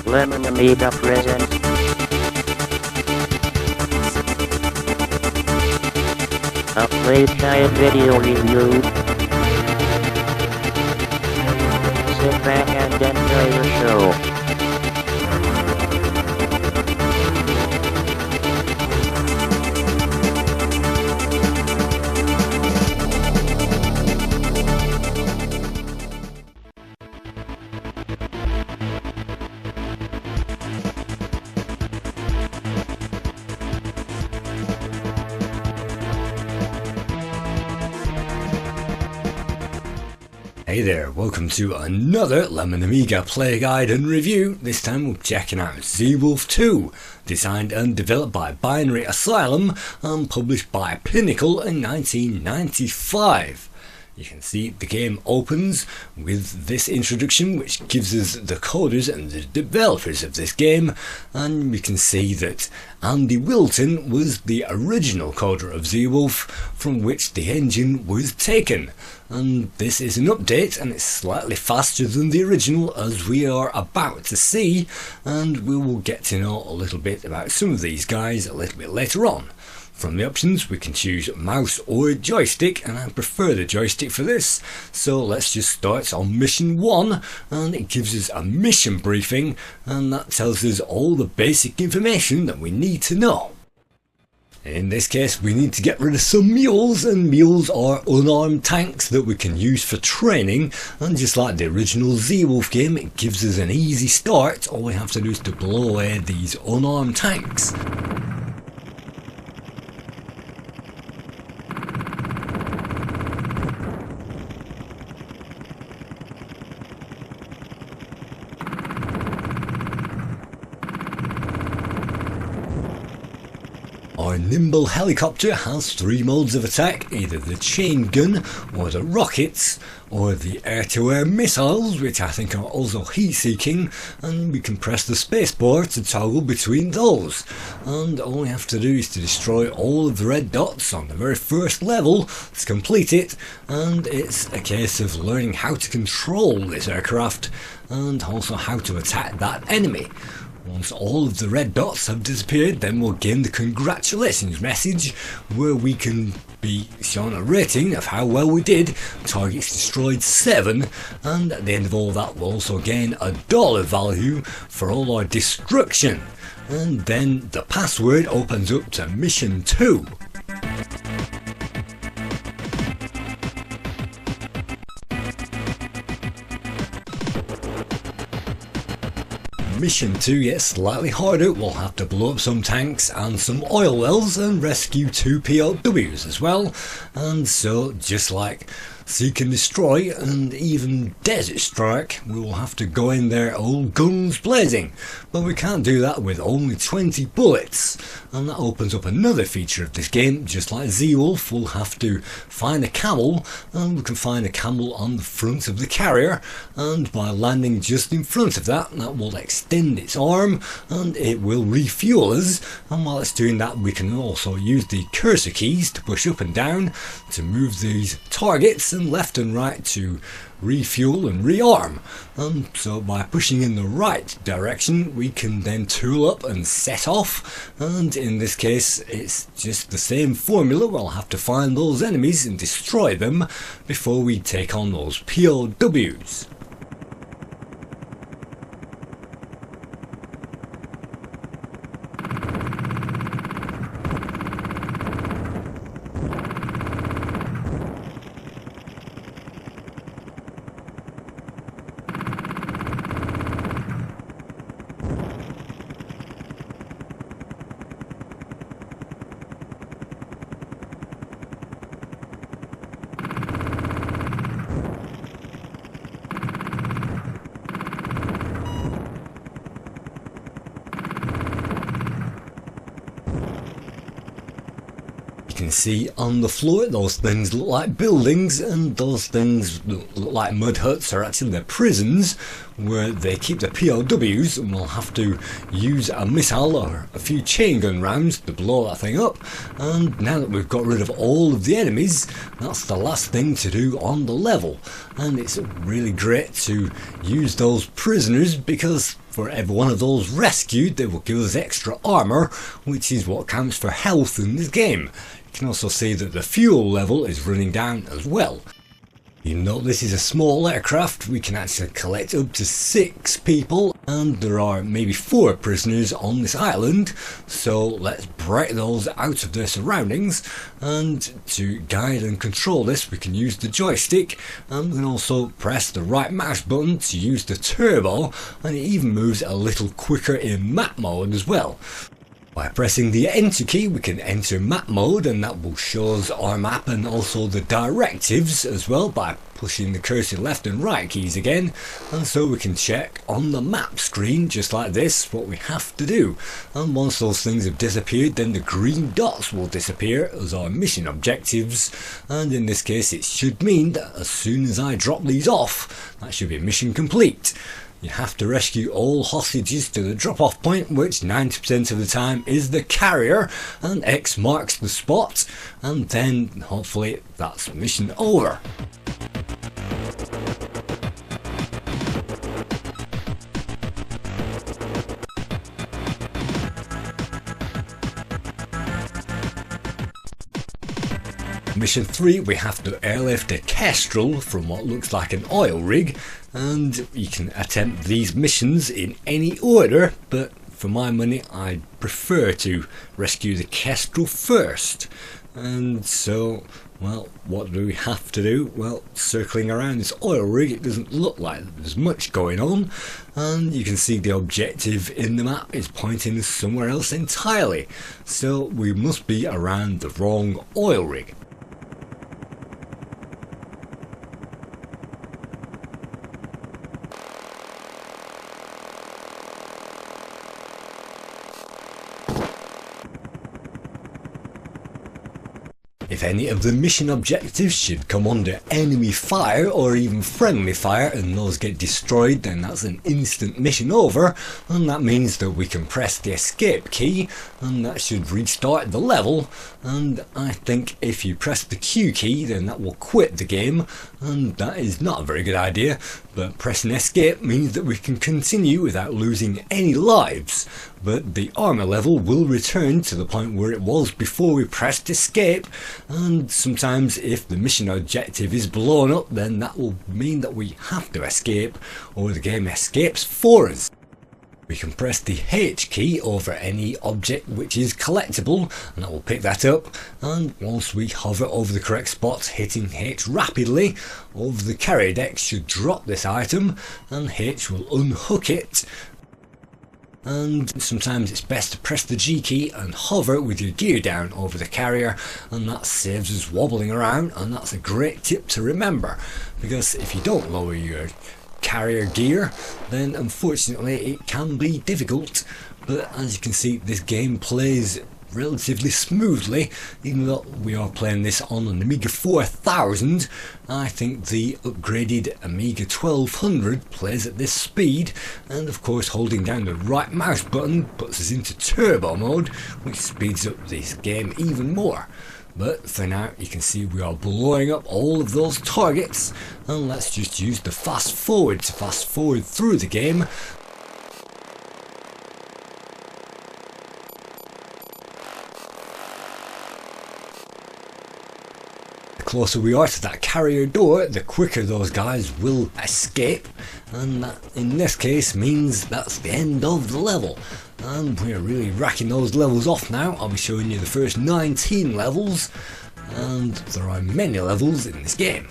Lemon Amiga presents a Playguide video review. Sit back and enjoy the show. Hey there, welcome to another Lemon Amiga Playguide and review. This time we're checking out Zeewolf 2, designed and developed by Binary Asylum and published by Pinnacle in 1995. You can see the game opens with this introduction, which gives us the coders and the developers of this game, and we can see that Andy Wilton was the original coder of Zeewolf, from which the engine was taken. And this is an update, and it's slightly faster than the original, as we are about to see, and we will get to know a little bit about some of these guys a little bit later on. From the options we can choose mouse or joystick, and I prefer the joystick for this, so let's just start on mission 1, and it gives us a mission briefing, and that tells us all the basic information that we need to know. In this case we need to get rid of some mules, and mules are unarmed tanks that we can use for training, and just like the original Zeewolf game, it gives us an easy start. All we have to do is to blow away these unarmed tanks. Our nimble helicopter has 3 modes of attack, either the chain gun or the rockets or the air-to-air missiles, which I think are also heat-seeking, and we can press the spacebar to toggle between those. And all we have to do is to destroy all of the red dots on the very first level to complete it, and it's a case of learning how to control this aircraft and also how to attack that enemy. Once all of the red dots have disappeared, then we'll gain the congratulations message, where we can be shown a rating of how well we did. Targets destroyed 7, and at the end of all that we'll also gain a dollar value for all our destruction. And then the password opens up to mission 2. Mission 2 gets slightly harder. We'll have to blow up some tanks and some oil wells and rescue 2 POWs as well. And so, just like Seek and Destroy and even Desert Strike, we will have to go in there all guns blazing. But we can't do that with only 20 bullets. And that opens up another feature of this game. Just like Zeewolf, we'll have to find a camel, and we can find a camel on the front of the carrier, and by landing just in front of that, that will extend its arm and it will refuel us. And while it's doing that, we can also use the cursor keys to push up and down to move these targets, and left and right to refuel and rearm. And so by pushing in the right direction we can then tool up and set off, and in this case it's just the same formula. We'll have to find those enemies and destroy them before we take on those POWs. You can see on the floor those things look like buildings, and those things look like mud huts are actually the prisons, where they keep the POWs, and we'll have to use a missile or a few chain gun rounds to blow that thing up. And now that we've got rid of all of the enemies, that's the last thing to do on the level. And it's really great to use those prisoners, because for every one of those rescued, they will give us extra armour, which is what counts for health in this game. You can also see that the fuel level is running down as well. Even though this is a small aircraft, we can actually collect up to 6 people, and there are maybe 4 prisoners on this island, so let's break those out of their surroundings. And to guide and control this, we can use the joystick, and we can also press the right mouse button to use the turbo, and it even moves a little quicker in map mode as well. By pressing the enter key, we can enter map mode, and that will show us our map and also the directives as well by pushing the cursor left and right keys again. And so we can check on the map screen just like this what we have to do. And once those things have disappeared, then the green dots will disappear as our mission objectives. And in this case, it should mean that as soon as I drop these off, that should be mission complete. You have to rescue all hostages to the drop-off point, which 90% of the time is the carrier, and X marks the spot, and then hopefully that's mission over. Mission 3, we have to airlift a kestrel from what looks like an oil rig, and you can attempt these missions in any order, but for my money I prefer to rescue the kestrel first. And so, well, what do we have to do? Well, circling around this oil rig, it doesn't look like there's much going on, and you can see the objective in the map is pointing us somewhere else entirely, so we must be around the wrong oil rig. If any of the mission objectives should come under enemy fire or even friendly fire and those get destroyed, then that's an instant mission over, and that means that we can press the escape key and that should restart the level. And I think if you press the Q key, then that will quit the game, and that is not a very good idea, but pressing escape means that we can continue without losing any lives. But the armor level will return to the point where it was before we pressed escape, and sometimes if the mission objective is blown up, then that will mean that we have to escape, or the game escapes for us. We can press the H key over any object which is collectible, and that will pick that up, and once we hover over the correct spot, hitting H rapidly over the carrier deck should drop this item, and H will unhook it. And sometimes it's best to press the G key and hover with your gear down over the carrier, and that saves us wobbling around, and that's a great tip to remember, because if you don't lower your carrier gear, then unfortunately it can be difficult. But as you can see, this game plays relatively smoothly, even though we are playing this on an Amiga 4000. I think the upgraded Amiga 1200 plays at this speed, and of course holding down the right mouse button puts us into turbo mode, which speeds up this game even more. But for now, you can see we are blowing up all of those targets, and let's just use the fast forward to fast forward through the game. The closer we are to that carrier door, the quicker those guys will escape, and that in this case means that's the end of the level. And we're really racking those levels off now. I'll be showing you the first 19 levels, and there are many levels in this game.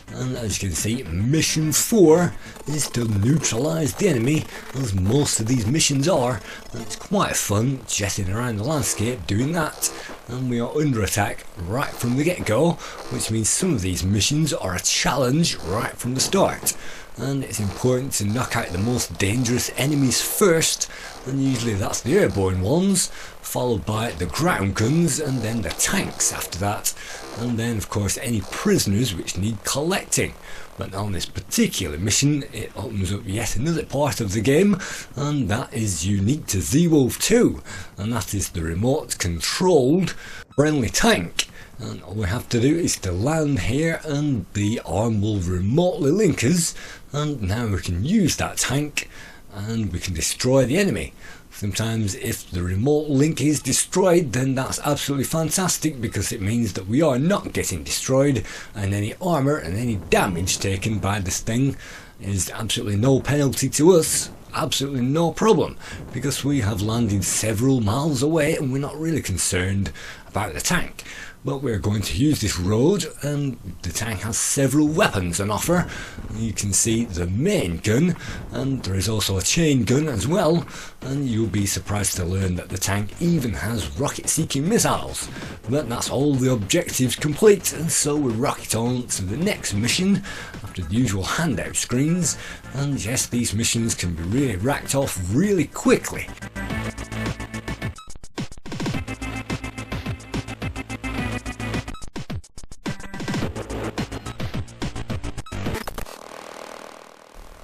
And as you can see, mission 4 is to neutralise the enemy, as most of these missions are, and it's quite fun jetting around the landscape doing that. And we are under attack right from the get-go, which means some of these missions are a challenge right from the start. and it's important to knock out the most dangerous enemies first, and usually that's the airborne ones, followed by the ground guns and then the tanks after that, and then of course any prisoners which need collecting. But on this particular mission it opens up yet another part of the game, and that is unique to Zeewolf 2, and that is the remote controlled friendly tank. And all we have to do is to land here and the arm will remotely link us, and now we can use that tank and we can destroy the enemy. Sometimes if the remote link is destroyed, then that's absolutely fantastic, because it means that we are not getting destroyed, and any armour and any damage taken by this thing is absolutely no penalty to us. Absolutely no problem, because we have landed several miles away and we're not really concerned about the tank. But we're going to use this road, and the tank has several weapons on offer. You can see the main gun, and there is also a chain gun as well, and you'll be surprised to learn that the tank even has rocket seeking missiles. But that's all the objectives complete, and so we rocket on to the next mission after the usual handout screens. And yes, these missions can be really racked off really quickly.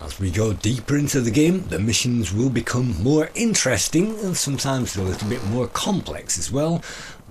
As we go deeper into the game, the missions will become more interesting and sometimes a little bit more complex as well,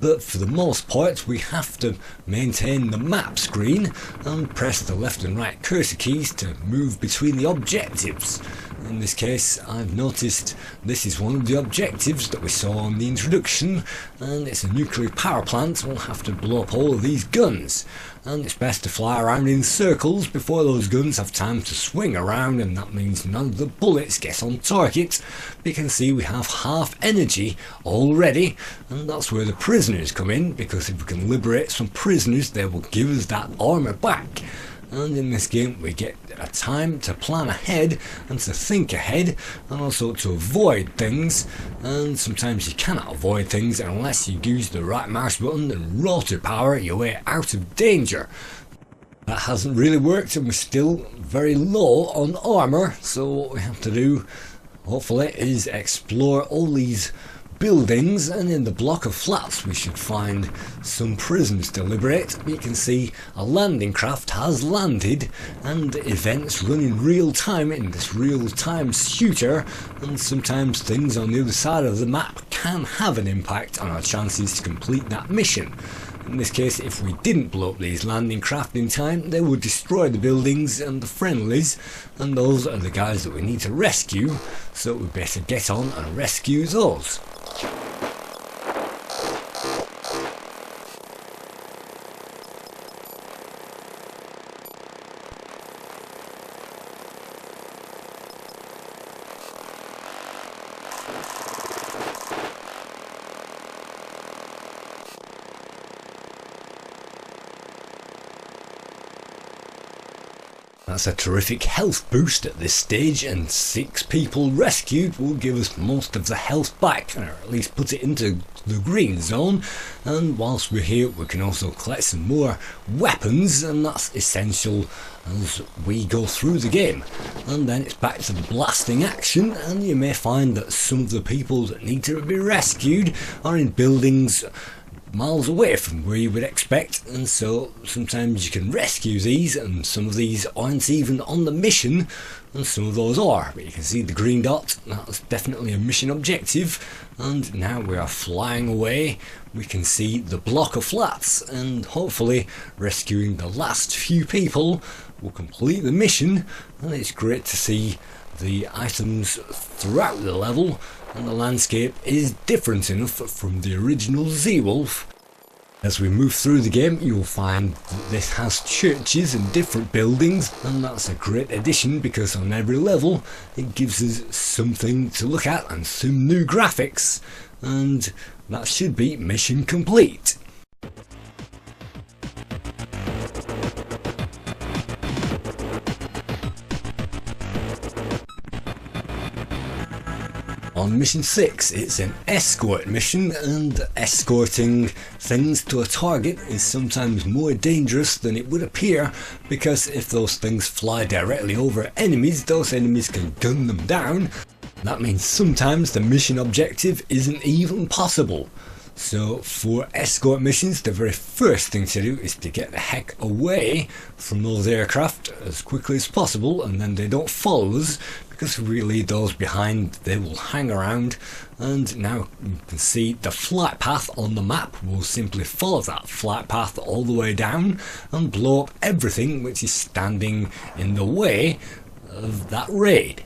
but for the most part we have to maintain the map screen and press the left and right cursor keys to move between the objectives. In this case I've noticed this is one of the objectives that we saw on the introduction, and it's a nuclear power plant. We'll have to blow up all of these guns, and it's best to fly around in circles before those guns have time to swing around, and that means none of the bullets get on target. You can see we have half energy already, and that's where the prisoners come in, because if we can liberate some prisoners they will give us that armour back. And in this game we get a time to plan ahead and to think ahead, and also to avoid things, and sometimes you cannot avoid things unless you use the right mouse button and rotor power your way out of danger. That hasn't really worked, and we're still very low on armour, so what we have to do hopefully is explore all these buildings, and in the block of flats we should find some prisons to liberate. You can see a landing craft has landed, and events run in real time in this real time shooter, and sometimes things on the other side of the map can have an impact on our chances to complete that mission. In this case, if we didn't blow up these landing craft in time, they would destroy the buildings and the friendlies, and those are the guys that we need to rescue, so we better get on and rescue those. That's a terrific health boost at this stage, and 6 people rescued will give us most of the health back, or at least put it into the green zone. And whilst we're here we can also collect some more weapons, and that's essential as we go through the game. And then it's back to the blasting action, and you may find that some of the people that need to be rescued are in buildings miles away from where you would expect, and so sometimes you can rescue these, and some of these aren't even on the mission, and some of those are. But you can see the green dot, that's definitely a mission objective. And now we are flying away. We can see the block of flats, and hopefully rescuing the last few people will complete the mission. And it's great to see the items throughout the level, and the landscape is different enough from the original Zeewolf. As we move through the game you'll find that this has churches and different buildings, and that's a great addition because on every level it gives us something to look at and some new graphics, and that should be mission complete. On mission 6, it's an escort mission, and escorting things to a target is sometimes more dangerous than it would appear, because if those things fly directly over enemies, those enemies can gun them down. That means sometimes the mission objective isn't even possible. So for escort missions, the very first thing to do is to get the heck away from those aircraft as quickly as possible, and then they don't follow us, because if we leave those behind they will hang around. And now you can see the flight path on the map. Will simply follow that flight path all the way down and blow up everything which is standing in the way of that raid.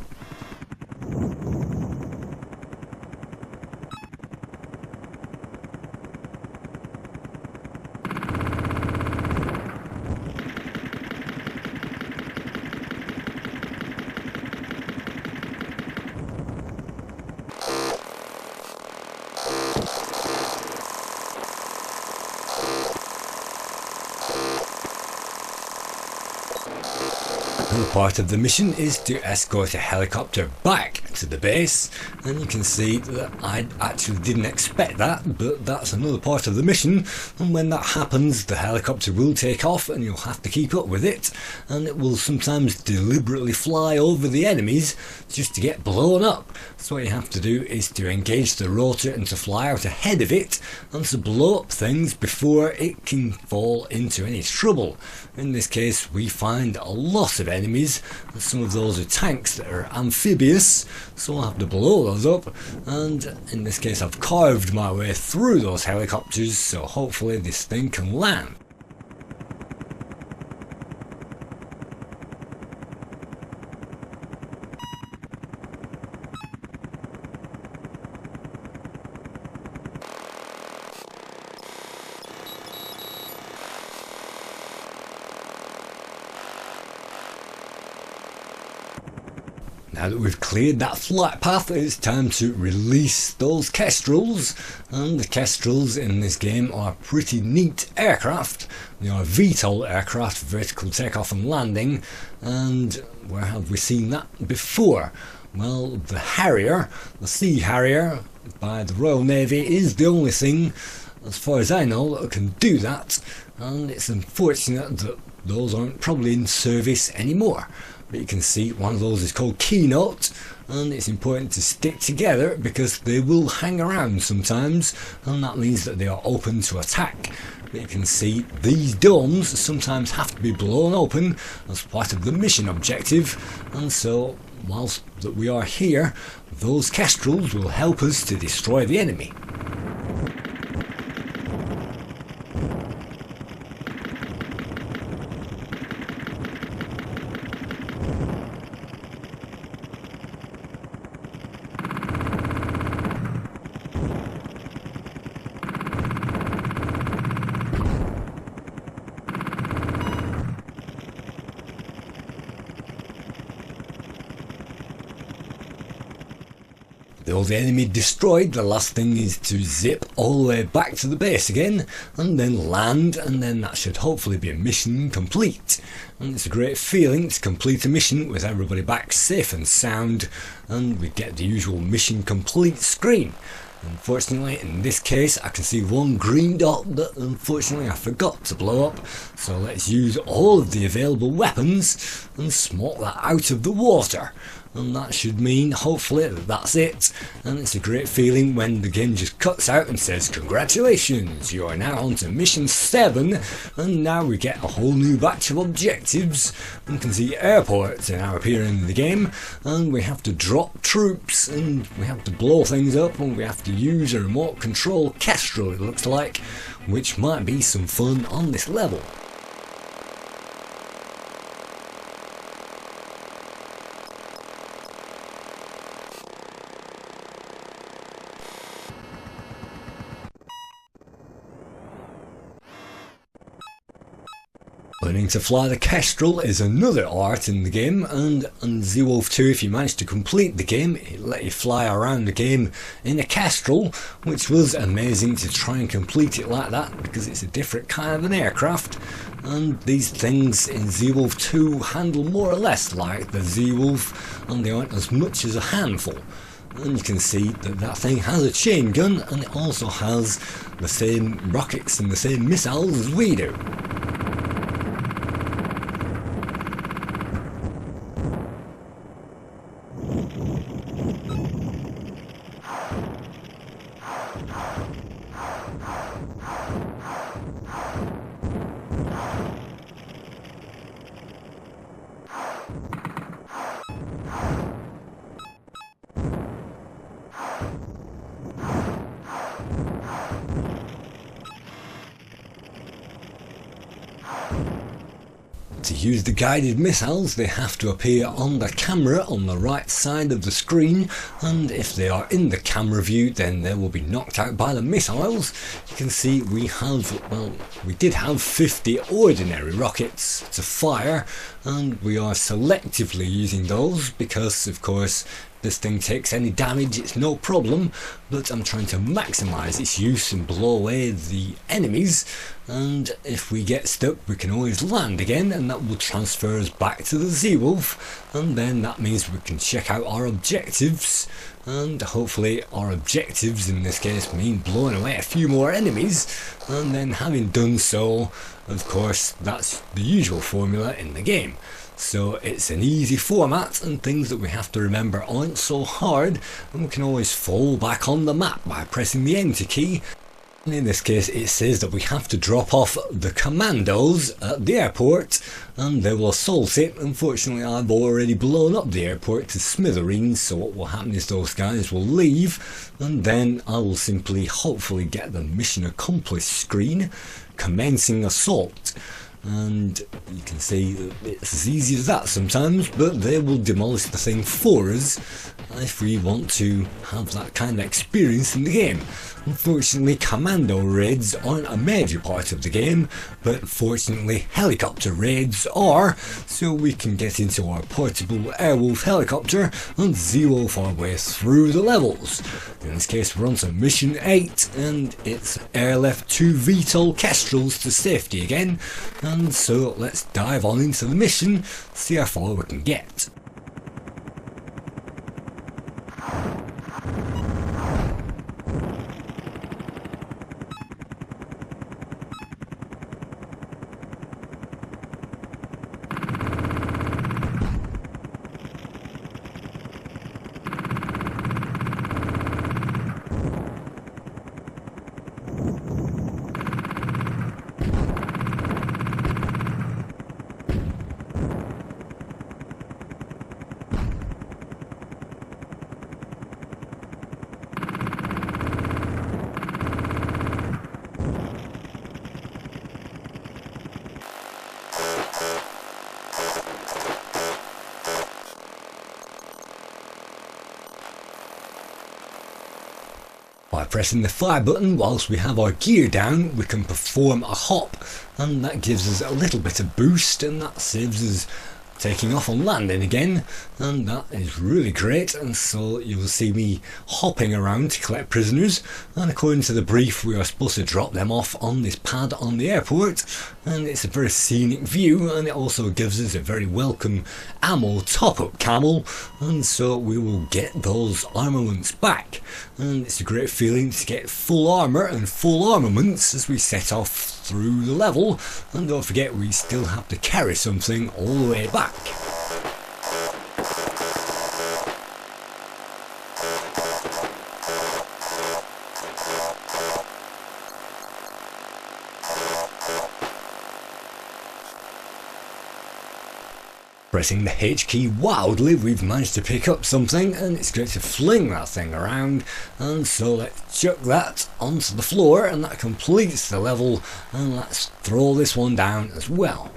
Another part of the mission is to escort a helicopter back to the base, and you can see that I actually didn't expect that, but that's another part of the mission, and when that happens the helicopter will take off and you'll have to keep up with it, and it will sometimes deliberately fly over the enemies just to get blown up. So what you have to do is to engage the rotor and to fly out ahead of it and to blow up things before it can fall into any trouble. In this case we find a lot of enemies, and some of those are tanks that are amphibious, so I'll have to blow those up, and in this case I've carved my way through those helicopters, so hopefully this thing can land. Now that we've cleared that flight path, it's time to release those kestrels, and the kestrels in this game are pretty neat aircraft. They are VTOL aircraft, vertical takeoff and landing, and where have we seen that before? Well, the Harrier, the Sea Harrier by the Royal Navy, is the only thing, as far as I know, that can do that, and it's unfortunate that those aren't probably in service anymore. But you can see one of those is called Keynote, and it's important to stick together because they will hang around sometimes, and that means that they are open to attack. But you can see these domes sometimes have to be blown open as part of the mission objective, and so whilst that we are here, those kestrels will help us to destroy the enemy. With the enemy destroyed, the last thing is to zip all the way back to the base again and then land, and then that should hopefully be a mission complete. And it's a great feeling to complete a mission with everybody back safe and sound, and we get the usual mission complete screen. Unfortunately in this case I can see one green dot that unfortunately I forgot to blow up, so let's use all of the available weapons and smoke that out of the water. And that should mean hopefully that that's it, and it's a great feeling when the game just cuts out and says congratulations, you are now on to mission 7, and now we get a whole new batch of objectives. You can see airports are now appearing in the game, and we have to drop troops, and we have to blow things up, and we have to use a remote control kestrel, it looks like, which might be some fun on this level. Learning to fly the kestrel is another art in the game, and on Zeewolf 2 if you manage to complete the game it let you fly around the game in a kestrel, which was amazing to try and complete it like that because it's a different kind of an aircraft, and these things in Zeewolf 2 handle more or less like the Zeewolf, and they aren't as much as a handful. and you can see that that thing has a chain gun, and it also has the same rockets and the same missiles as we do. To use the guided missiles, they have to appear on the camera on the right side of the screen, and if they are in the camera view then they will be knocked out by the missiles. You can see we did have 50 ordinary rockets to fire, and we are selectively using those because of course this thing takes any damage, it's no problem, but I'm trying to maximise its use and blow away the enemies, and if we get stuck we can always land again, and that will transfer us back to the Zeewolf, and then that means we can check out our objectives, and hopefully our objectives in this case mean blowing away a few more enemies, and then having done so, of course that's the usual formula in the game. So it's an easy format, and things that we have to remember aren't so hard, and we can always fall back on the map by pressing the enter key. And in this case it says that we have to drop off the commandos at the airport and they will assault it. Unfortunately I've already blown up the airport to smithereens, so what will happen is those guys will leave, and then I will simply hopefully get the mission accomplished screen, commencing assault. And you can see it's as easy as that sometimes, but they will demolish the thing for us if we want to have that kind of experience in the game. Unfortunately commando raids aren't a major part of the game, but fortunately helicopter raids are, so we can get into our portable Airwolf helicopter and Zeewolf our way through the levels. In this case we're on to mission 8, and it's airlift 2 VTOL Kestrels to safety again, and so let's dive on into the mission, see how far we can get. By pressing the fire button whilst we have our gear down, we can perform a hop, and that gives us a little bit of boost, and that saves us taking off and landing again, and that is really great. And so you will see me hopping around to collect prisoners, and according to the brief we are supposed to drop them off on this pad on the airport, and it's a very scenic view, and it also gives us a very welcome ammo top-up camel, and so we will get those armaments back, and it's a great feeling to get full armour and full armaments as we set off through the level. And don't forget we still have to carry something all the way back. Pressing the H key wildly, we've managed to pick up something, and it's great to fling that thing around, and so let's chuck that onto the floor, and that completes the level, and let's throw this one down as well.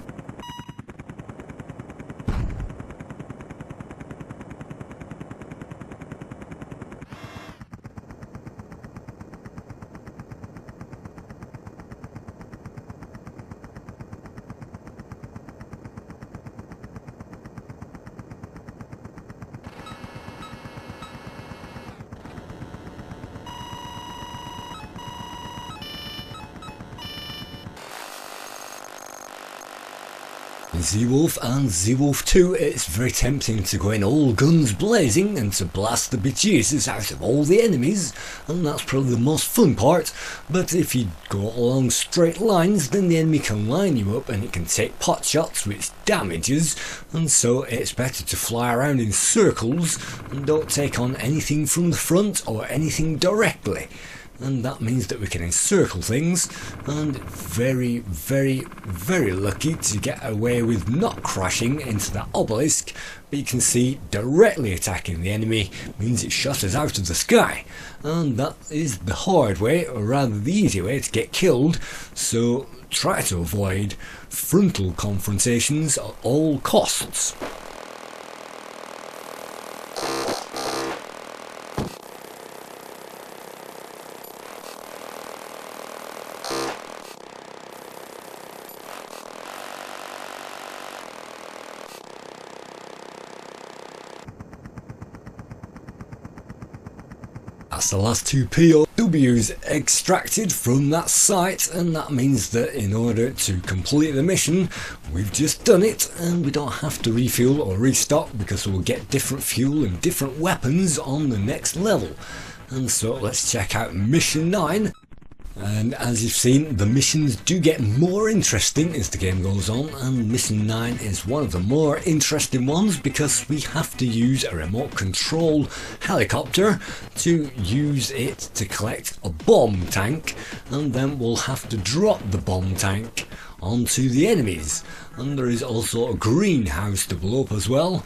Zeewolf and Zeewolf 2, it's very tempting to go in all guns blazing and to blast the bejesus out of all the enemies, and that's probably the most fun part. But if you go along straight lines, then the enemy can line you up and it can take pot shots which damages, and so it's better to fly around in circles and don't take on anything from the front or anything directly. And that means that we can encircle things, and very, very, very lucky to get away with not crashing into that obelisk. But you can see directly attacking the enemy means it shot us out of the sky, and that is the hard way, or rather the easy way, to get killed. So try to avoid frontal confrontations at all costs. That's the last two POWs extracted from that site, and that means that in order to complete the mission, we've just done it, and we don't have to refuel or restock because we'll get different fuel and different weapons on the next level. And so let's check out mission 9. And as you've seen, the missions do get more interesting as the game goes on, and mission 9 is one of the more interesting ones because we have to use a remote control helicopter to use it to collect a bomb tank, and then we'll have to drop the bomb tank onto the enemies. And there is also a greenhouse to blow up as well,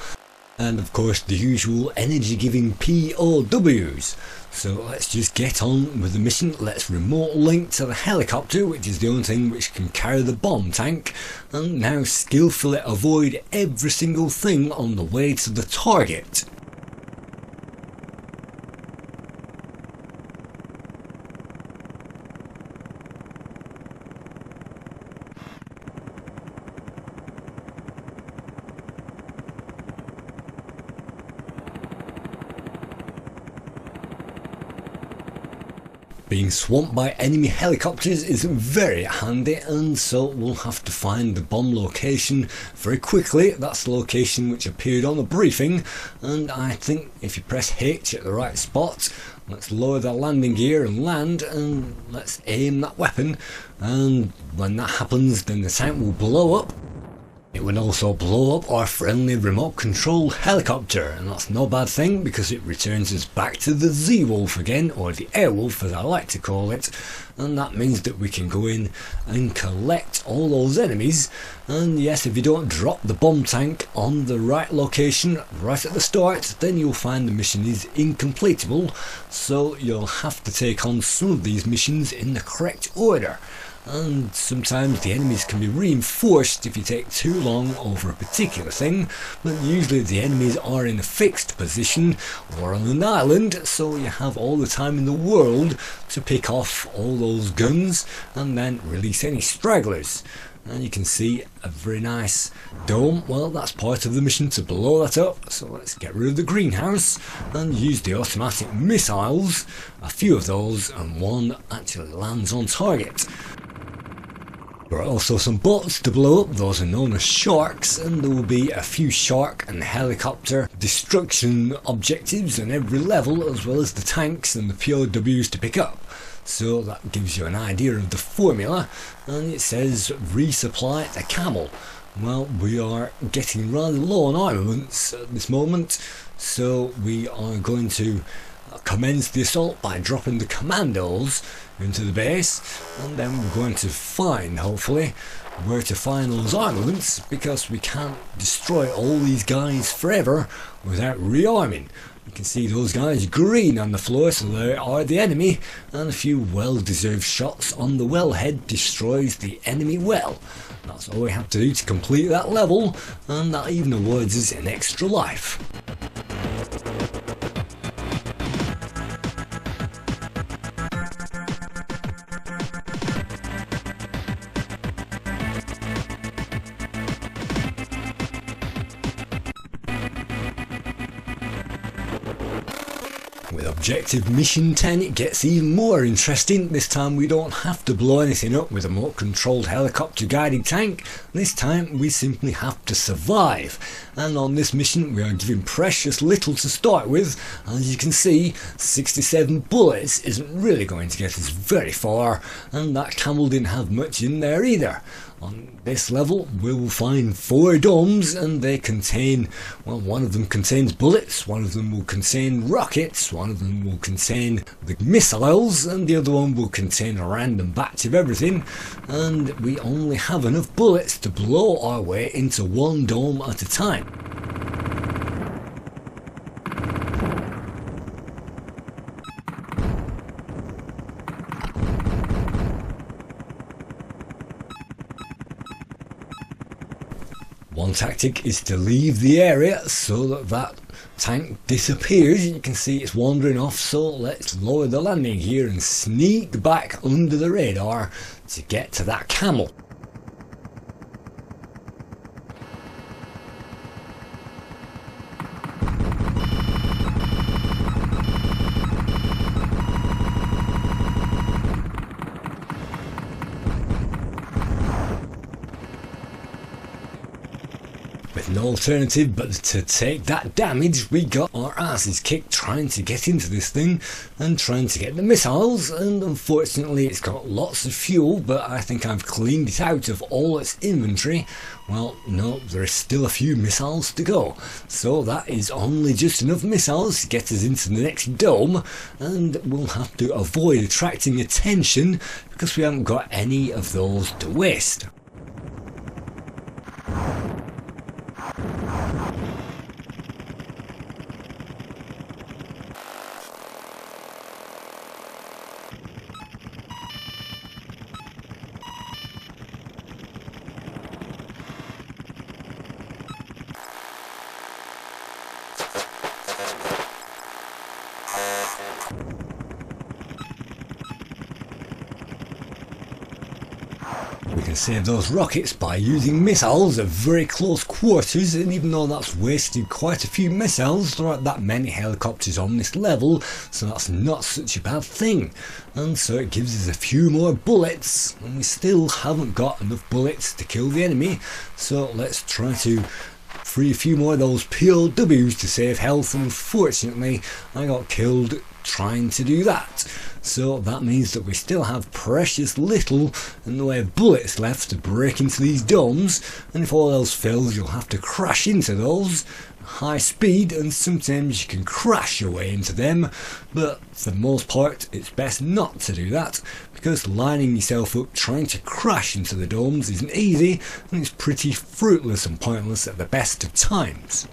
and of course the usual energy giving POWs. So let's just get on with the mission. Let's remote link to the helicopter, which is the only thing which can carry the bomb tank, and now skillfully avoid every single thing on the way to the target. Being swamped by enemy helicopters is very handy, and so we'll have to find the bomb location very quickly. That's the location which appeared on the briefing, and I think if you press H at the right spot, let's lower the landing gear and land, and let's aim that weapon, and when that happens then the tank will blow up. It would also blow up our friendly remote control helicopter, and that's no bad thing because it returns us back to the Zeewolf again, or the Airwolf as I like to call it, and that means that we can go in and collect all those enemies. And yes, if you don't drop the bomb tank on the right location right at the start, then you'll find the mission is incompletable, so you'll have to take on some of these missions in the correct order. And sometimes the enemies can be reinforced if you take too long over a particular thing, but usually the enemies are in a fixed position or on an island, so you have all the time in the world to pick off all those guns and then release any stragglers. And you can see a very nice dome. Well, that's part of the mission to blow that up, so let's get rid of the greenhouse and use the automatic missiles. A few of those, and one actually lands on target. There are also some bots to blow up. Those are known as sharks, and there will be a few shark and helicopter destruction objectives on every level, as well as the tanks and the POWs to pick up. So that gives you an idea of the formula, and it says resupply the camel. Well, we are getting rather low on armaments at this moment, so we are going to commence the assault by dropping the commandos into the base, and then we're going to find, hopefully, where to find those armaments, because we can't destroy all these guys forever without rearming. You can see those guys green on the floor, so they are the enemy, and a few well-deserved shots on the wellhead destroys the enemy well. That's all we have to do to complete that level, and that even awards us an extra life. With Objective Mission 10, it gets even more interesting. This time we don't have to blow anything up with a remote controlled helicopter guided tank. This time we simply have to survive. And on this mission we are given precious little to start with. As you can see, 67 bullets isn't really going to get us very far, and that camel didn't have much in there either. On this level we will find 4 domes, and they contain, well, one of them contains bullets, one of them will contain rockets, one of them will contain the missiles, and the other one will contain a random batch of everything, and we only have enough bullets to blow our way into one dome at a time. One tactic is to leave the area so that tank disappears. You can see it's wandering off, so let's lower the landing gear and sneak back under the radar to get to that camel. With no alternative but to take that damage, we got our asses kicked trying to get into this thing and trying to get the missiles, and unfortunately it's got lots of fuel, but I think I've cleaned it out of all its inventory. Well, no, there is still a few missiles to go, so that is only just enough missiles to get us into the next dome, and we'll have to avoid attracting attention because we haven't got any of those to waste. We can save those rockets by using missiles at very close quarters, and even though that's wasted quite a few missiles, there aren't that many helicopters on this level, so that's not such a bad thing. And so it gives us a few more bullets, and we still haven't got enough bullets to kill the enemy, so let's try to free a few more of those POWs to save health. Unfortunately, I got killed trying to do that. So that means that we still have precious little in the way of bullets left to break into these domes, and if all else fails you'll have to crash into those at high speed, and sometimes you can crash your way into them, but for the most part it's best not to do that, because lining yourself up trying to crash into the domes isn't easy, and it's pretty fruitless and pointless at the best of times.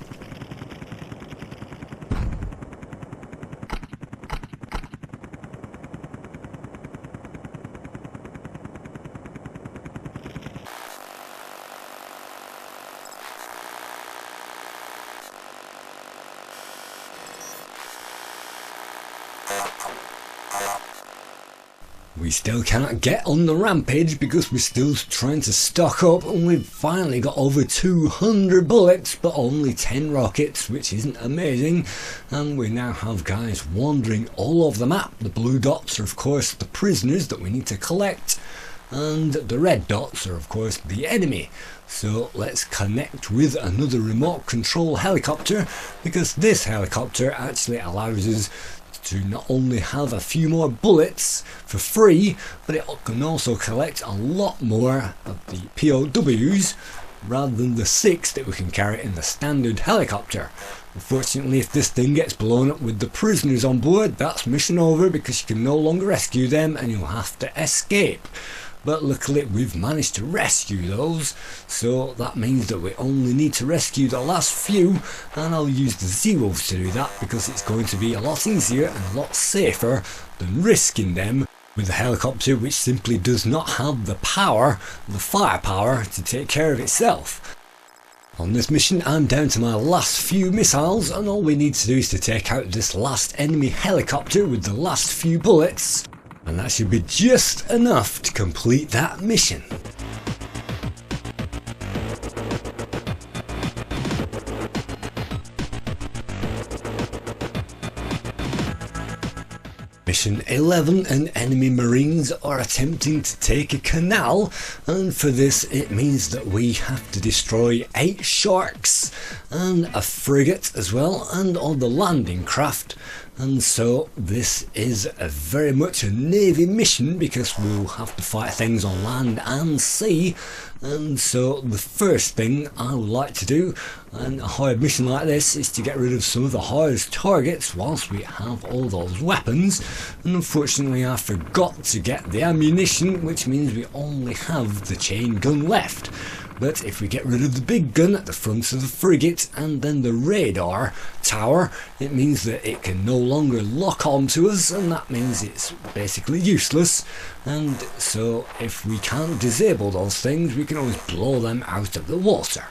We still cannot get on the rampage because we're still trying to stock up, and we've finally got over 200 bullets but only 10 rockets, which isn't amazing, and we now have guys wandering all over the map. The blue dots are of course the prisoners that we need to collect, and the red dots are of course the enemy. So let's connect with another remote control helicopter, because this helicopter actually allows us to not only have a few more bullets for free, but it can also collect a lot more of the POWs rather than the 6 that we can carry in the standard helicopter. Unfortunately, if this thing gets blown up with the prisoners on board, that's mission over, because you can no longer rescue them and you'll have to escape. But luckily we've managed to rescue those, so that means that we only need to rescue the last few, and I'll use the Zeewolf to do that because it's going to be a lot easier and a lot safer than risking them with a helicopter which simply does not have the power, the firepower, to take care of itself. On this mission I'm down to my last few missiles, and all we need to do is to take out this last enemy helicopter with the last few bullets, and that should be just enough to complete that mission. Mission 11, and enemy marines are attempting to take a canal, and for this it means that we have to destroy 8 sharks and a frigate as well, and all the landing craft. And so this is very much a navy mission because we'll have to fight things on land and sea. And so the first thing I would like to do in a hard mission like this is to get rid of some of the hardest targets whilst we have all those weapons. And unfortunately I forgot to get the ammunition, which means we only have the chain gun left. But if we get rid of the big gun at the front of the frigate and then the radar tower, it means that it can no longer lock on to us, and that means it's basically useless. And so if we can't disable those things, we can always blow them out of the water.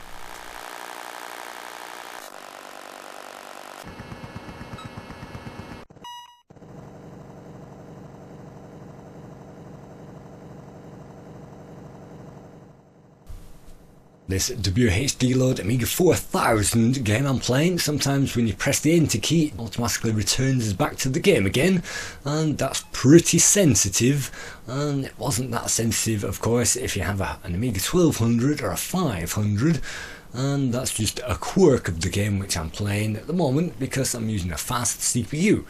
This WHD load Amiga 4000 game I'm playing, sometimes when you press the enter key it automatically returns us back to the game again, and that's pretty sensitive. And it wasn't that sensitive of course if you have an Amiga 1200 or a 500, and that's just a quirk of the game which I'm playing at the moment because I'm using a fast CPU.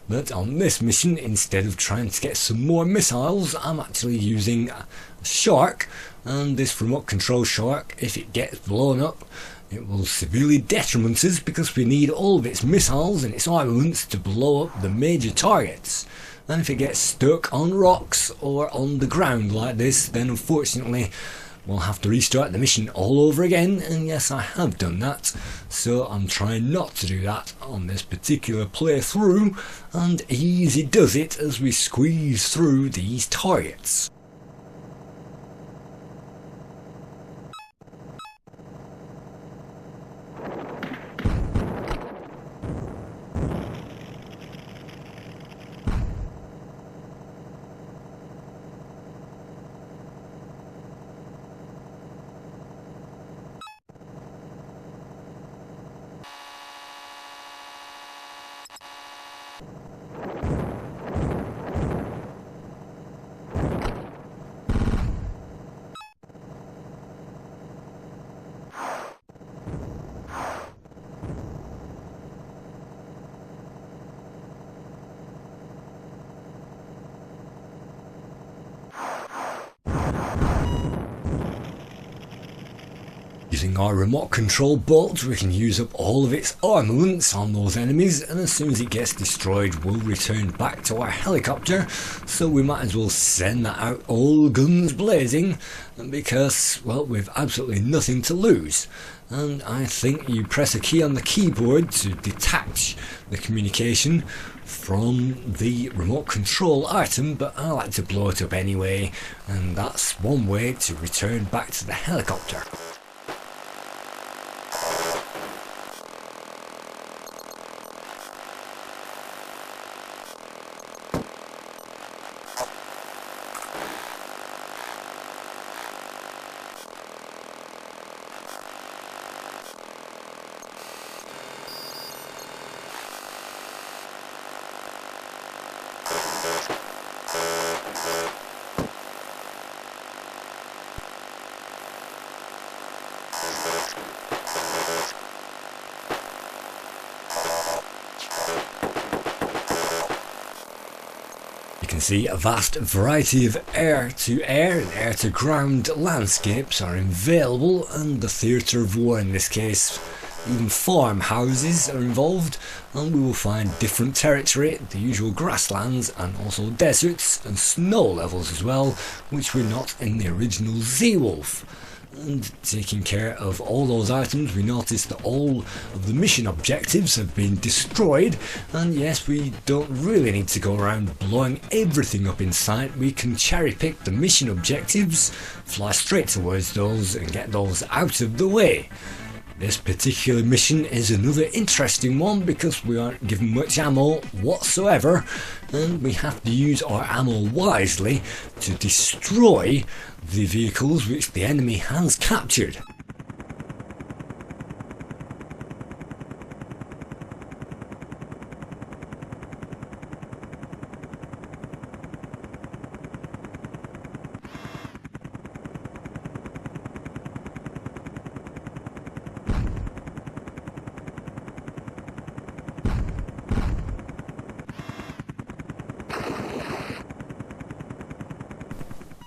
But on this mission, instead of trying to get some more missiles, I'm actually using a shark, and this remote control shark, if it gets blown up, it will severely detriment us because we need all of its missiles and its armaments to blow up the major targets. And if it gets stuck on rocks or on the ground like this, then unfortunately we'll have to restart the mission all over again, and yes, I have done that, so I'm trying not to do that on this particular playthrough, and easy does it as we squeeze through these targets. Using our remote control bolt, we can use up all of its armaments on those enemies, and as soon as it gets destroyed we'll return back to our helicopter, so we might as well send that out all guns blazing because, well, we've absolutely nothing to lose. And I think you press a key on the keyboard to detach the communication from the remote control item, but I like to blow it up anyway, and that's one way to return back to the helicopter. You can see a vast variety of air-to-air and air-to-ground landscapes are available, and the theatre of war in this case. Even farmhouses are involved, and we will find different territory, the usual grasslands and also deserts and snow levels as well, which were not in the original Zeewolf. And taking care of all those items, we notice that all of the mission objectives have been destroyed, and yes, we don't really need to go around blowing everything up in sight. We can cherry pick the mission objectives, fly straight towards those and get those out of the way. This particular mission is another interesting one because we aren't given much ammo whatsoever, and we have to use our ammo wisely to destroy the vehicles which the enemy has captured.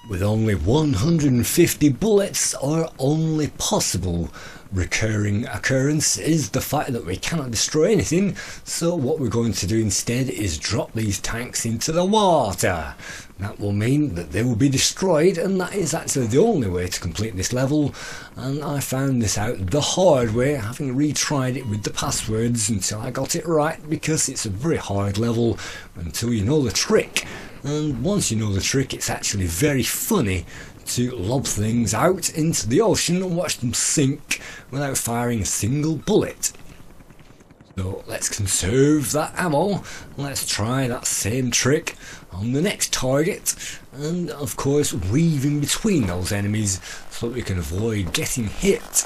with only 150 bullets are only possible. Recurring occurrence is the fact that we cannot destroy anything, so what we're going to do instead is drop these tanks into the water. That will mean that they will be destroyed, and that is actually the only way to complete this level, and I found this out the hard way, having retried it with the passwords until I got it right, because it's a very hard level until you know the trick. And once you know the trick, it's actually very funny to lob things out into the ocean and watch them sink without firing a single bullet. So let's conserve that ammo. Let's try that same trick on the next target, and of course weave in between those enemies so that we can avoid getting hit.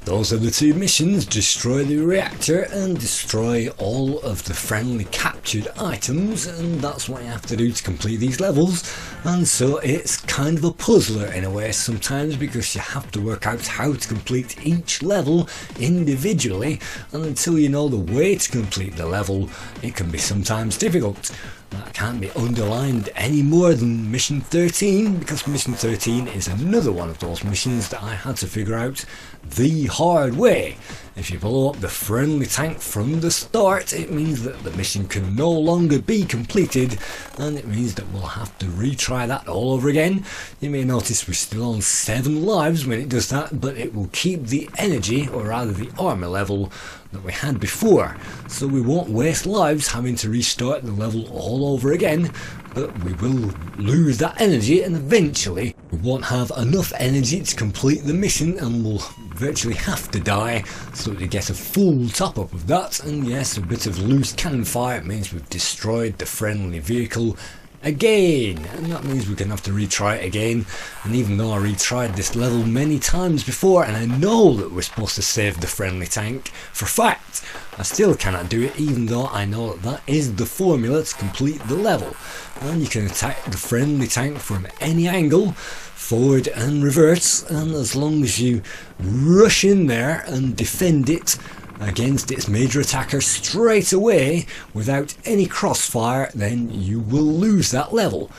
Those are the two missions: destroy the reactor and destroy all of the friendly captured items, and that's what you have to do to complete these levels. And so it's kind of a puzzler in a way sometimes, because you have to work out how to complete each level individually, and until you know the way to complete the level, it can be sometimes difficult. That can't be underlined any more than mission 13, because mission 13 is another one of those missions that I had to figure out the hard way. If you blow up the friendly tank from the start, it means that the mission can no longer be completed, and it means that we'll have to retry that all over again. You may notice we're still on 7 lives when it does that, but it will keep the energy, or rather the armor level, that we had before, so we won't waste lives having to restart the level all over again, but we will lose that energy, and eventually we won't have enough energy to complete the mission, and we'll virtually have to die so that we get a full top up of that. And yes, a bit of loose cannon fire means we've destroyed the friendly vehicle again, and that means we're going to have to retry it again. And even though I retried this level many times before, and I know that we're supposed to save the friendly tank for fact, I still cannot do it, even though I know that that is the formula to complete the level. And you can attack the friendly tank from any angle, forward and reverse, and as long as you rush in there and defend it against its major attacker straight away without any crossfire, then you will lose that level.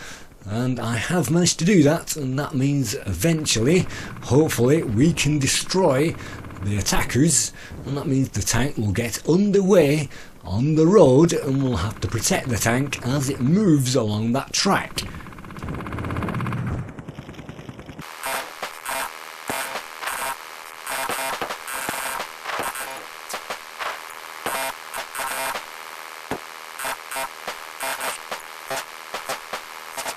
And I have managed to do that, and that means eventually, hopefully, we can destroy the attackers, and that means the tank will get underway on the road, and we'll have to protect the tank as it moves along that track.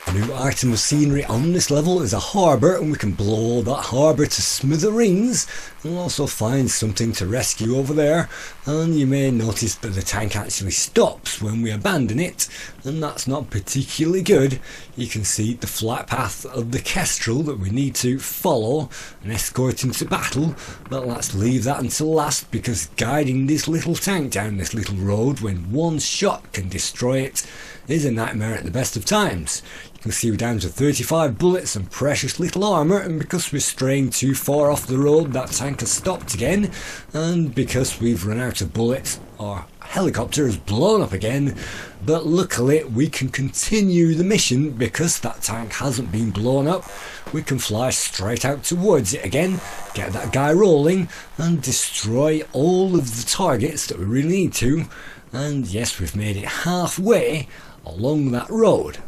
A new item of scenery on this level is a harbour, and we can blow that harbour to smithereens. We'll also find something to rescue over there, and you may notice that the tank actually stops when we abandon it, and that's not particularly good. You can see the flight path of the Kestrel that we need to follow and escort into battle, but let's leave that until last, because guiding this little tank down this little road when one shot can destroy it is a nightmare at the best of times. You can see we're down to 35 bullets and precious little armour, and because we're straying too far off the road, that tank has stopped again, and because we've run out of bullets, our helicopter has blown up again. But luckily we can continue the mission because that tank hasn't been blown up. We can fly straight out towards it again, get that guy rolling, and destroy all of the targets that we really need to. And yes, we've made it halfway along that road.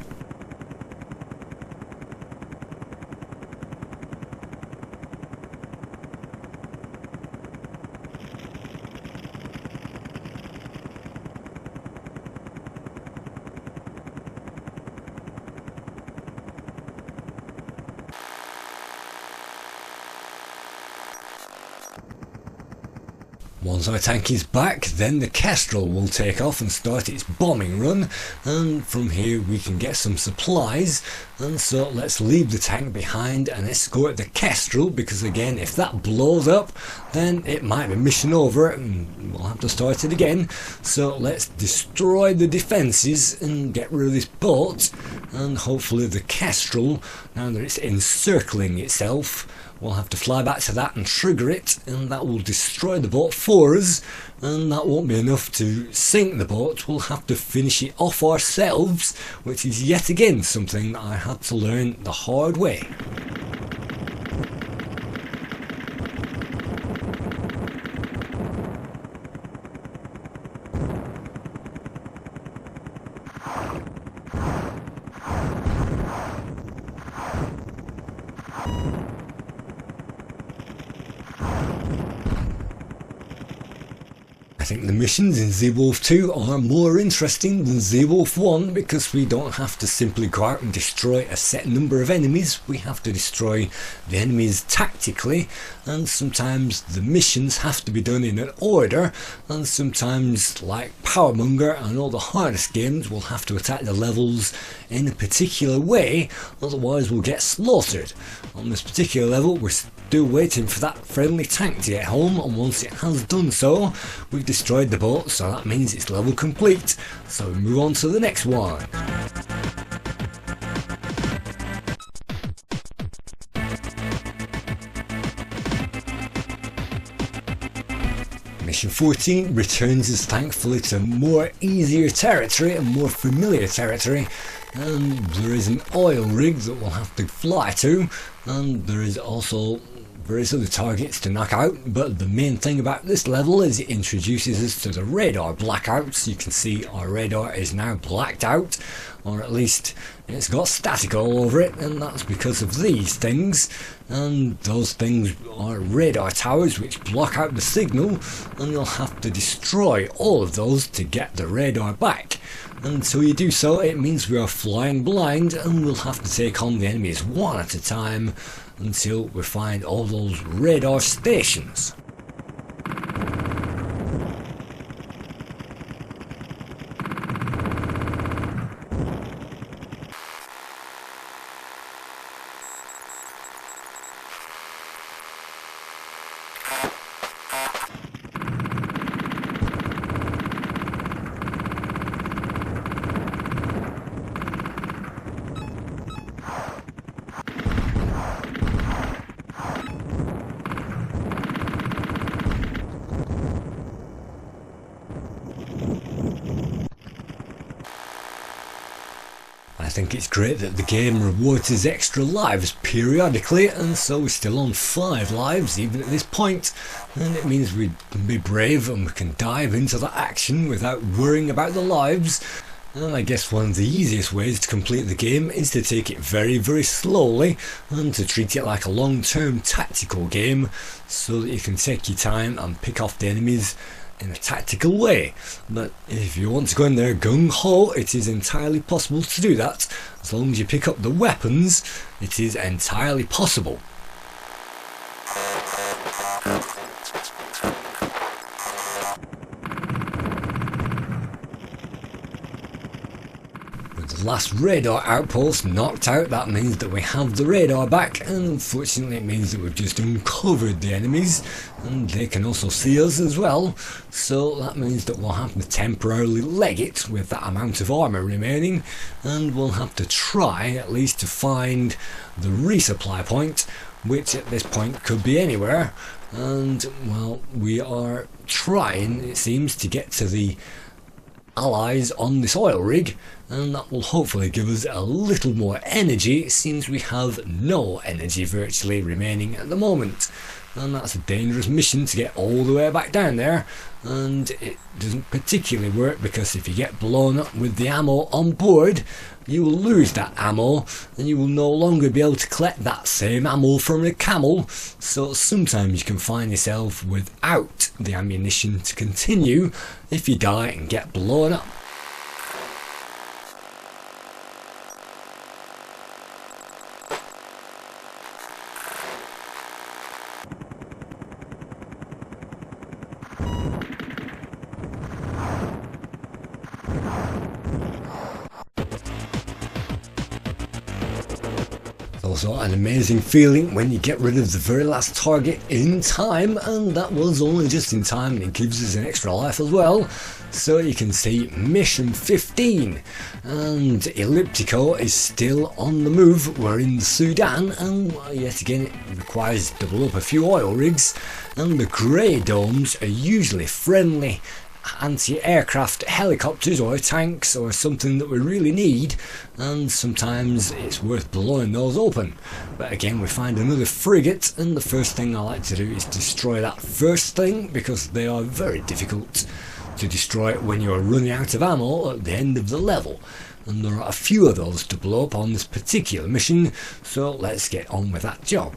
Once our tank is back, then the Kestrel will take off and start its bombing run, and from here we can get some supplies. And so let's leave the tank behind and escort the Kestrel, because again, if that blows up, then it might be mission over and we'll have to start it again. So let's destroy the defences and get rid of this boat, and hopefully the Kestrel, now that it's encircling itself, we'll have to fly back to that and trigger it, and that will destroy the boat for us, and that won't be enough to sink the boat. We'll have to finish it off ourselves, which is yet again something I had to learn the hard way. I think the missions in Zeewolf 2 are more interesting than Zeewolf 1, because we don't have to simply go out and destroy a set number of enemies. We have to destroy the enemies tactically, and sometimes the missions have to be done in an order, and sometimes, like Powermonger and all the hardest games, we'll have to attack the levels in a particular way, otherwise we'll get slaughtered. On this particular level we're still waiting for that friendly tank to get home, and once it has done so, we've destroyed the boat, so that means it's level complete. So we move on to the next one. Mission 14 returns us thankfully to more easier territory and more familiar territory, and there is an oil rig that we'll have to fly to, and there is also various other targets to knock out, but the main thing about this level is it introduces us to the radar blackouts. You can see our radar is now blacked out, or at least it's got static all over it, and that's because of these things. And those things are radar towers which block out the signal, and you'll have to destroy all of those to get the radar back. And until you do so, it means we are flying blind, and we'll have to take on the enemies one at a time until we find all those radar stations. I think it's great that the game rewards us extra lives periodically, and so we're still on 5 lives even at this point, and it means we can be brave and we can dive into the action without worrying about the lives. And I guess one of the easiest ways to complete the game is to take it very, very slowly and to treat it like a long-term tactical game, so that you can take your time and pick off the enemies in a tactical way. But if you want to go in there gung-ho, it is entirely possible to do that. As long as you pick up the weapons, it is entirely possible. With the last radar outpost knocked out, that means that we have the radar back, and unfortunately it means that we've just uncovered the enemies, and they can also see us as well, so that means that we'll have to temporarily leg it with that amount of armour remaining, and we'll have to try at least to find the resupply point, which at this point could be anywhere. And well, we are trying, it seems, to get to the allies on this oil rig, and that will hopefully give us a little more energy. It seems we have no energy virtually remaining at the moment, and that's a dangerous mission to get all the way back down there, and it doesn't particularly work because if you get blown up with the ammo on board, you will lose that ammo and you will no longer be able to collect that same ammo from a camel, so sometimes you can find yourself without the ammunition to continue if you die and get blown up. also an amazing feeling when you get rid of the very last target in time, and that was only just in time, and it gives us an extra life as well. So you can see mission 15, and Elliptico is still on the move. We're in Sudan, and yet again it requires to double up a few oil rigs, and the grey domes are usually friendly anti-aircraft helicopters or tanks or something that we really need, and sometimes it's worth blowing those open. But again, we find another frigate, and the first thing I like to do is destroy that first thing, because they are very difficult to destroy when you're running out of ammo at the end of the level, and there are a few of those to blow up on this particular mission, so let's get on with that job.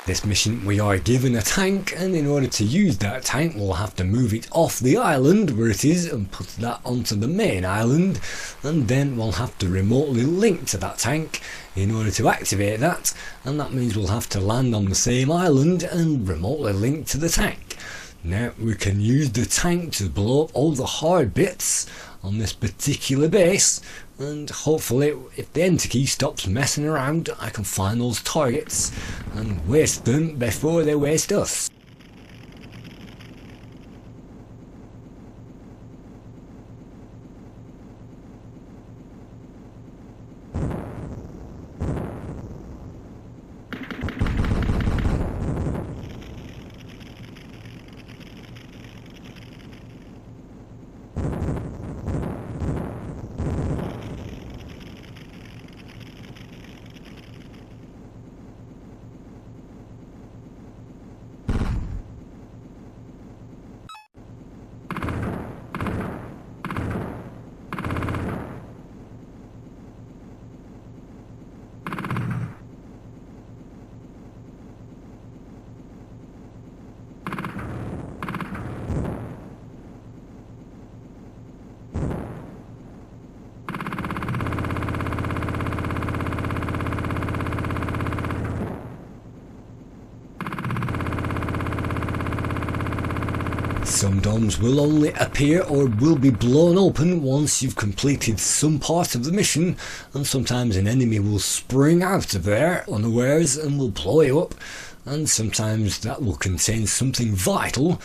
This mission we are given a tank, and in order to use that tank we'll have to move it off the island where it is and put that onto the main island, and then we'll have to remotely link to that tank in order to activate that, and that means we'll have to land on the same island and remotely link to the tank. Now we can use the tank to blow up all the hard bits on this particular base, and hopefully if the enter key stops messing around I can find those targets and waste them before they waste us. Some domes will only appear or will be blown open once you've completed some part of the mission, and sometimes an enemy will spring out of there unawares and will blow you up, and sometimes that will contain something vital.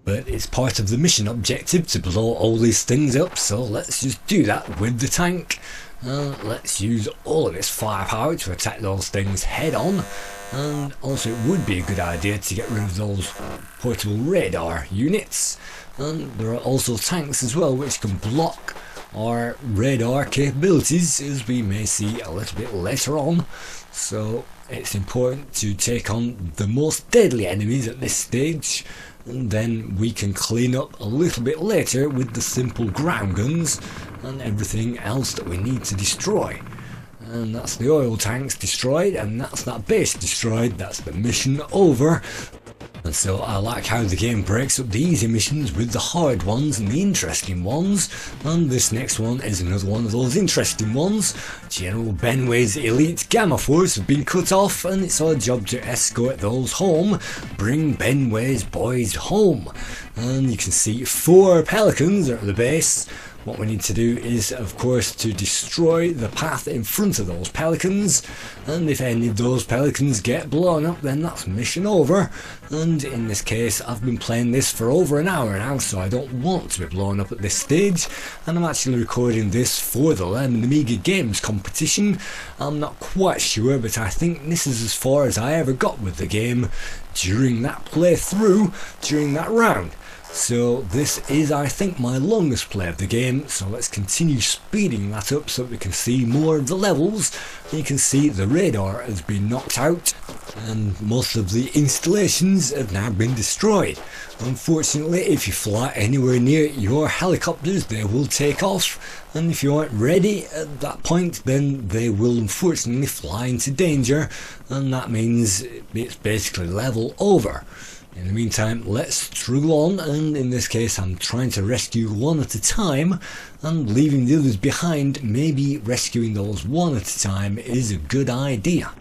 But it's part of the mission objective to blow all these things up, so let's just do that with the tank. Let's use all of its firepower to attack those things head on, and also it would be a good idea to get rid of those portable radar units, and there are also tanks as well which can block our radar capabilities, as we may see a little bit later on. So it's important to take on the most deadly enemies at this stage, and then we can clean up a little bit later with the simple ground guns and everything else that we need to destroy. And that's the oil tanks destroyed, and that's that base destroyed. That's the mission over. And so I like how the game breaks up the easy missions with the hard ones and the interesting ones, and this next one is another one of those interesting ones. General Benway's elite Gamma Force have been cut off, and it's our job to escort those home, bring Benway's boys home. And you can see 4 pelicans at the base. What we need to do is, of course, to destroy the path in front of those pelicans, and if any of those pelicans get blown up, then that's mission over. And in this case I've been playing this for over an hour now, so I don't want to be blown up at this stage, and I'm actually recording this for the Lemon Amiga Games competition. I'm not quite sure, but I think this is as far as I ever got with the game during that playthrough, during that round. So this is, I think, my longest play of the game, so let's continue speeding that up so that we can see more of the levels. You can see the radar has been knocked out and most of the installations have now been destroyed. Unfortunately, if you fly anywhere near your helicopters, they will take off, and if you aren't ready at that point, then they will unfortunately fly into danger, and that means it's basically level over. In the meantime, let's struggle on, and in this case I'm trying to rescue one at a time and leaving the others behind. Maybe rescuing those one at a time is a good idea.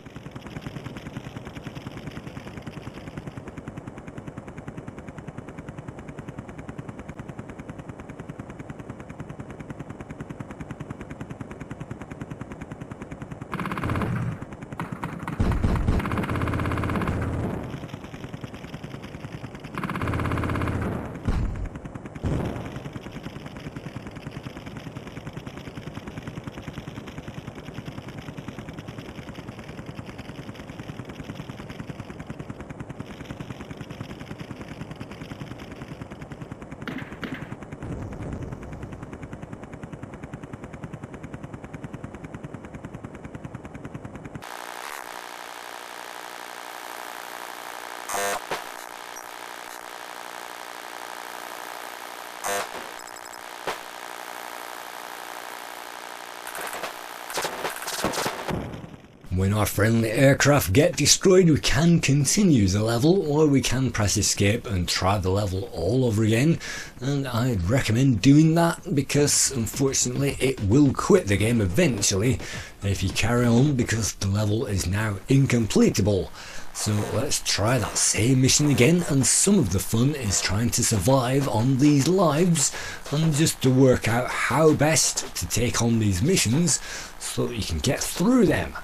When our friendly aircraft get destroyed, we can continue the level, or we can press escape and try the level all over again, and I'd recommend doing that because unfortunately it will quit the game eventually if you carry on, because the level is now incompletable. So let's try that same mission again, and some of the fun is trying to survive on these lives and just to work out how best to take on these missions so that you can get through them.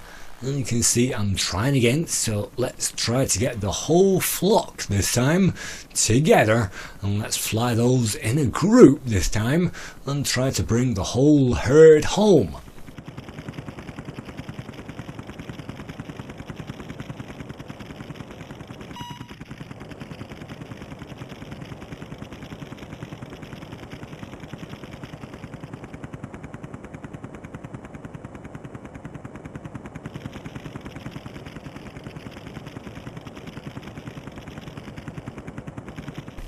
And you can see I'm trying again, so let's try to get the whole flock this time together, and let's fly those in a group this time and try to bring the whole herd home.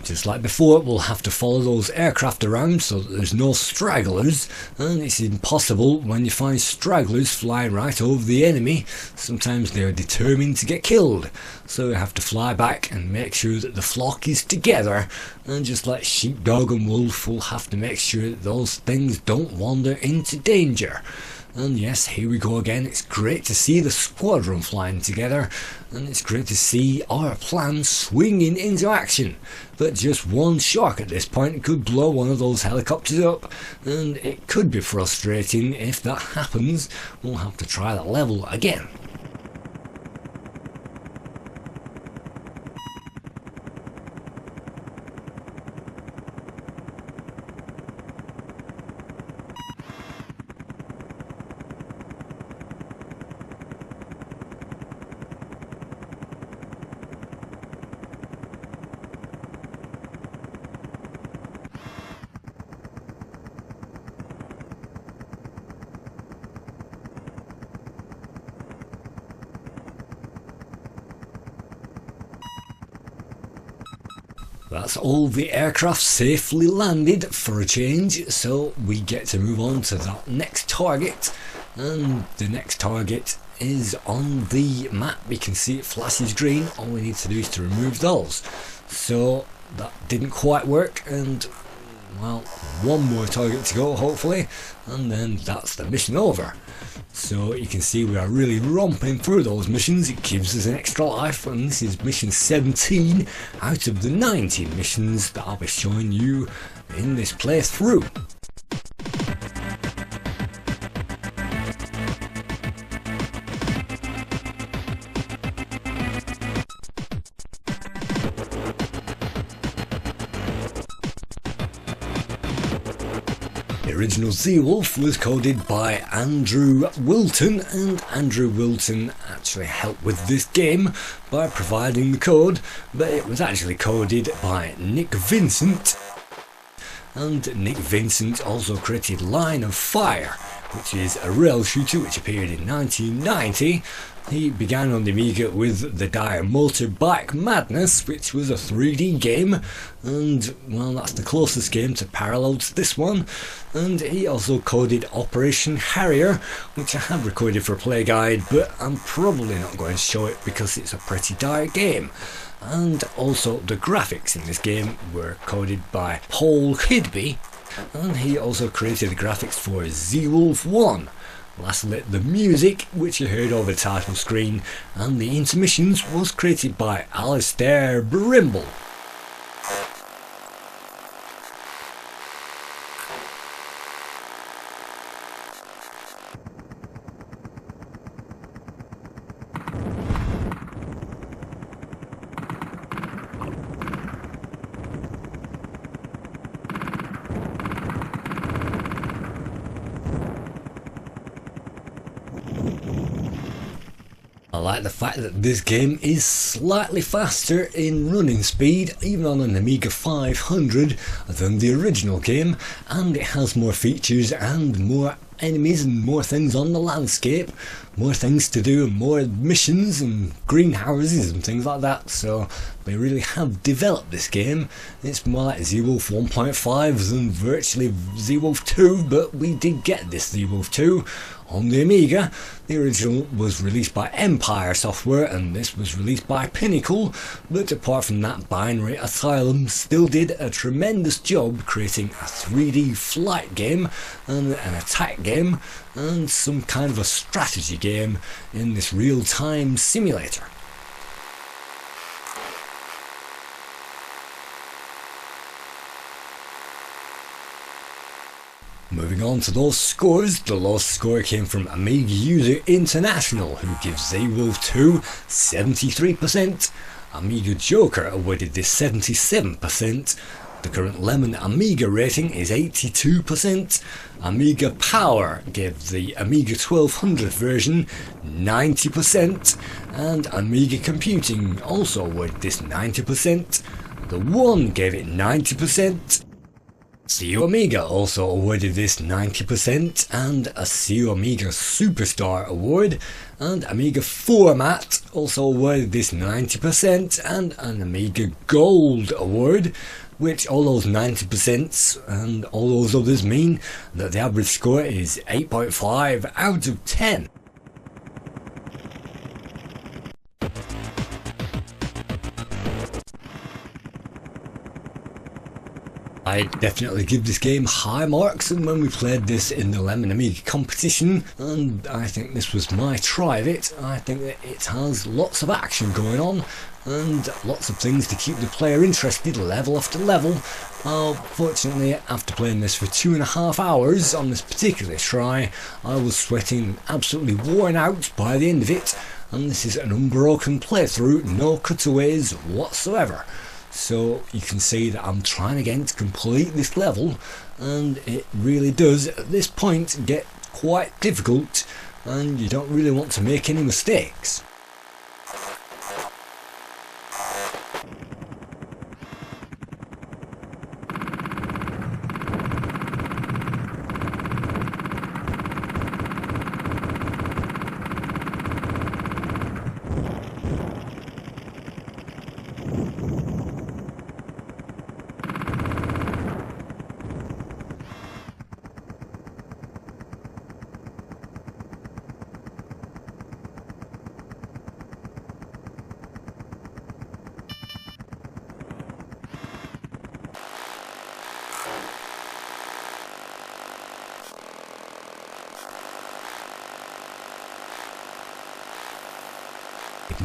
Just like before, we'll have to follow those aircraft around so that there's no stragglers, and it's impossible when you find stragglers flying right over the enemy. Sometimes they're determined to get killed, so we have to fly back and make sure that the flock is together, and just like sheepdog and wolf, we'll have to make sure that those things don't wander into danger. And yes, here we go again. It's great to see the squadron flying together, and it's great to see our plan swinging into action. But just one shock at this point could blow one of those helicopters up, and it could be frustrating if that happens. We'll have to try that level again. That's all the aircraft safely landed for a change, so we get to move on to that next target, and the next target is on the map. You can see it flashes green. All we need to do is to remove those. So that didn't quite work, and well, one more target to go hopefully, and then that's the mission over. So you can see we are really romping through those missions. It gives us an extra life, and this is mission 17 out of the 19 missions that I'll be showing you in this playthrough. original Zeewolf was coded by Andrew Wilton, and Andrew Wilton actually helped with this game by providing the code, but it was actually coded by Nick Vincent, and Nick Vincent also created Line of Fire, which is a rail shooter which appeared in 1990. He began on the Amiga with the Dire Motorbike Madness, which was a 3D game, and well, that's the closest game to parallel to this one. And he also coded Operation Harrier, which I have recorded for Playguide, but I'm probably not going to show it because it's a pretty dire game. And also the graphics in this game were coded by Paul Kidby, and he also created the graphics for Zeewolf 1. Lastly, the music, which you heard over the title screen, and the intermissions was created by Alistair Brimble. I like the fact that this game is slightly faster in running speed, even on an Amiga 500, than the original game, and it has more features and more enemies and more things on the landscape, more things to do and more missions and greenhouses and things like that. So they really have developed this game. It's more like Zeewolf 1.5 than virtually Zeewolf 2, but we did get this Zeewolf 2 on the Amiga. The original was released by Empire Software and this was released by Pinnacle, but apart from that, Binary Asylum still did a tremendous job creating a 3D flight game and an attack game and some kind of a strategy game in this real-time simulator. Moving on to those scores, the lowest score came from Amiga User International, who gives Zeewolf 2 73%. Amiga Joker awarded this 77%. The current Lemon Amiga rating is 82%. Amiga Power gave the Amiga 1200 version 90%. And Amiga Computing also awarded this 90%. The One gave it 90%. CO Amiga also awarded this 90%, and a CO Amiga Superstar award, and Amiga Format also awarded this 90%, and an Amiga Gold award, which all those 90% and all those others mean that the average score is 8.5 out of 10. I definitely give this game high marks, and when we played this in the Lemon Amiga competition, and I think this was my try of it, I think that it has lots of action going on and lots of things to keep the player interested level after level. Fortunately, after playing this for 2.5 hours on this particular try, I was sweating and absolutely worn out by the end of it, and this is an unbroken playthrough, no cutaways whatsoever. So you can see that I'm trying again to complete this level, and it really does at this point get quite difficult, and you don't really want to make any mistakes.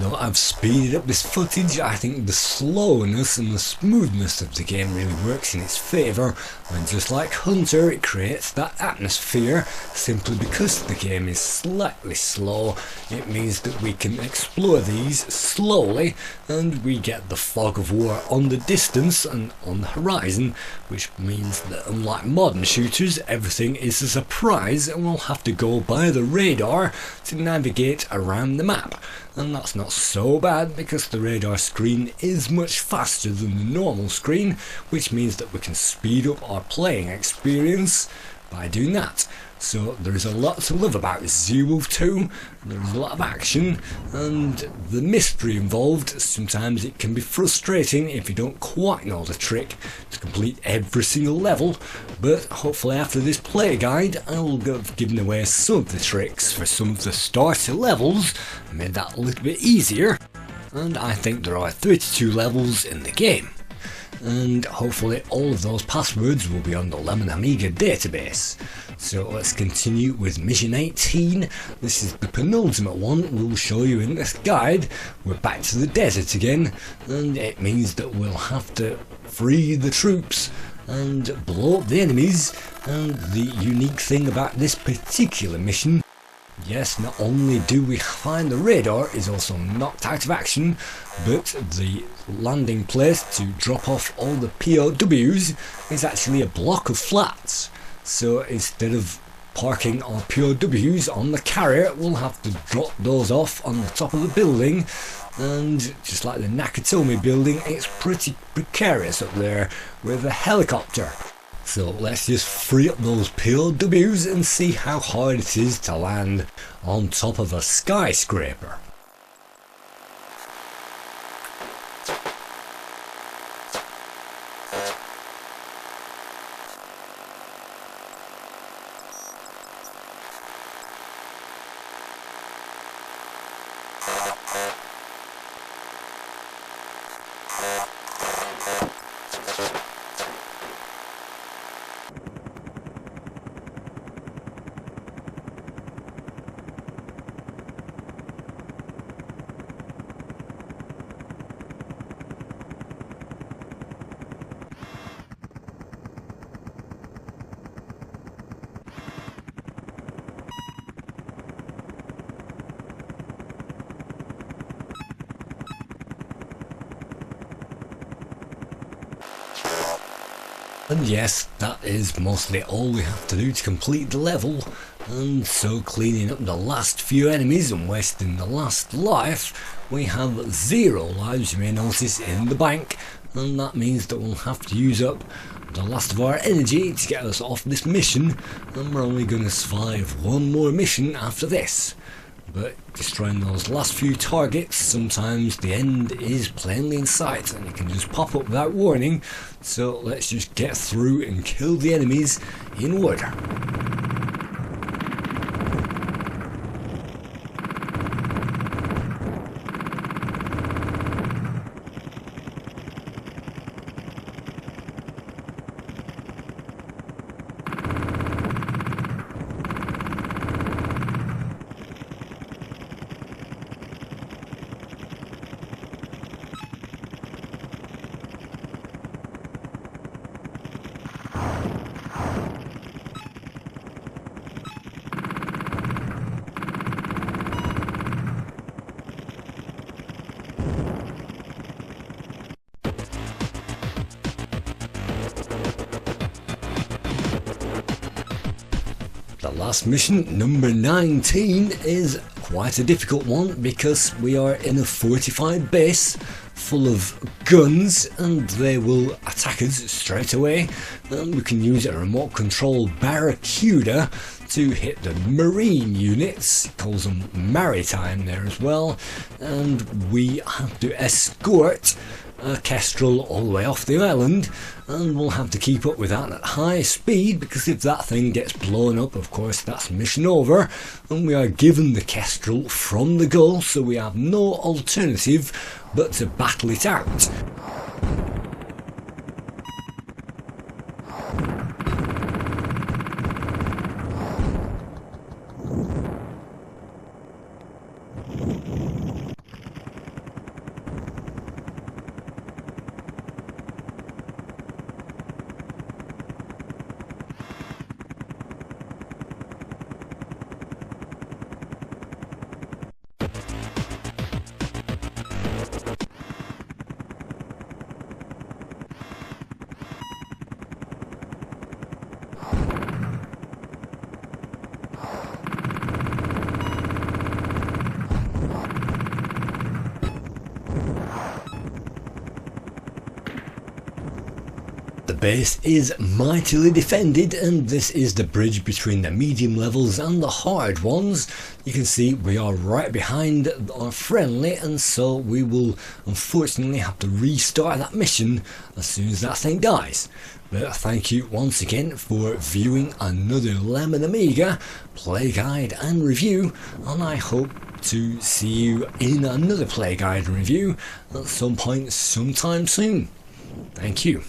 Now I've speeded up this footage. I think the slowness and the smoothness of the game really works in its favour, and just like Hunter, it creates that atmosphere. Simply because the game is slightly slow, it means that we can explore these slowly, and we get the fog of war on the distance and on the horizon, which means that unlike modern shooters, everything is a surprise and we'll have to go by the radar to navigate around the map. And that's not so bad because the radar screen is much faster than the normal screen, which means that we can speed up our playing experience by doing that. So there is a lot to love about Zeewolf 2, there is a lot of action, and the mystery involved. Sometimes it can be frustrating if you don't quite know the trick to complete every single level, but hopefully after this play guide I will have given away some of the tricks for some of the starter levels and made that a little bit easier, and I think there are 32 levels in the game. And hopefully all of those passwords will be on the Lemon Amiga database. So let's continue with mission 18. This is the penultimate one we'll show you in this guide. We're back to the desert again, and it means that we'll have to free the troops and blow up the enemies. And the unique thing about this particular mission, yes, not only do we find the radar is also knocked out of action, but the landing place to drop off all the POWs is actually a block of flats. So instead of parking our POWs on the carrier, we'll have to drop those off on the top of the building, and just like the Nakatomi building, it's pretty precarious up there with a helicopter. So let's just free up those POWs and see how hard it is to land on top of a skyscraper. And yes, that is mostly all we have to do to complete the level, and so cleaning up the last few enemies and wasting the last life, we have 0 lives, you may notice, in the bank, and that means that we'll have to use up the last of our energy to get us off this mission, and we're only going to survive one more mission after this. But destroying those last few targets, sometimes the end is plainly in sight and it can just pop up without warning, so let's just get through and kill the enemies in order. The last mission, number 19, is quite a difficult one because we are in a fortified base full of guns and they will attack us straight away, and we can use a remote control Barracuda to hit the marine units. It calls them maritime there as well, and we have to escort a Kestrel all the way off the island, and we'll have to keep up with that at high speed because if that thing gets blown up, of course that's mission over, and we are given the Kestrel from the goal, so we have no alternative but to battle it out. base is mightily defended, and this is the bridge between the medium levels and the hard ones. You can see we are right behind our friendly, and so we will unfortunately have to restart that mission as soon as that thing dies. But thank you once again for viewing another Lemon Amiga Playguide and review, and I hope to see you in another Playguide and review at some point sometime soon. Thank you.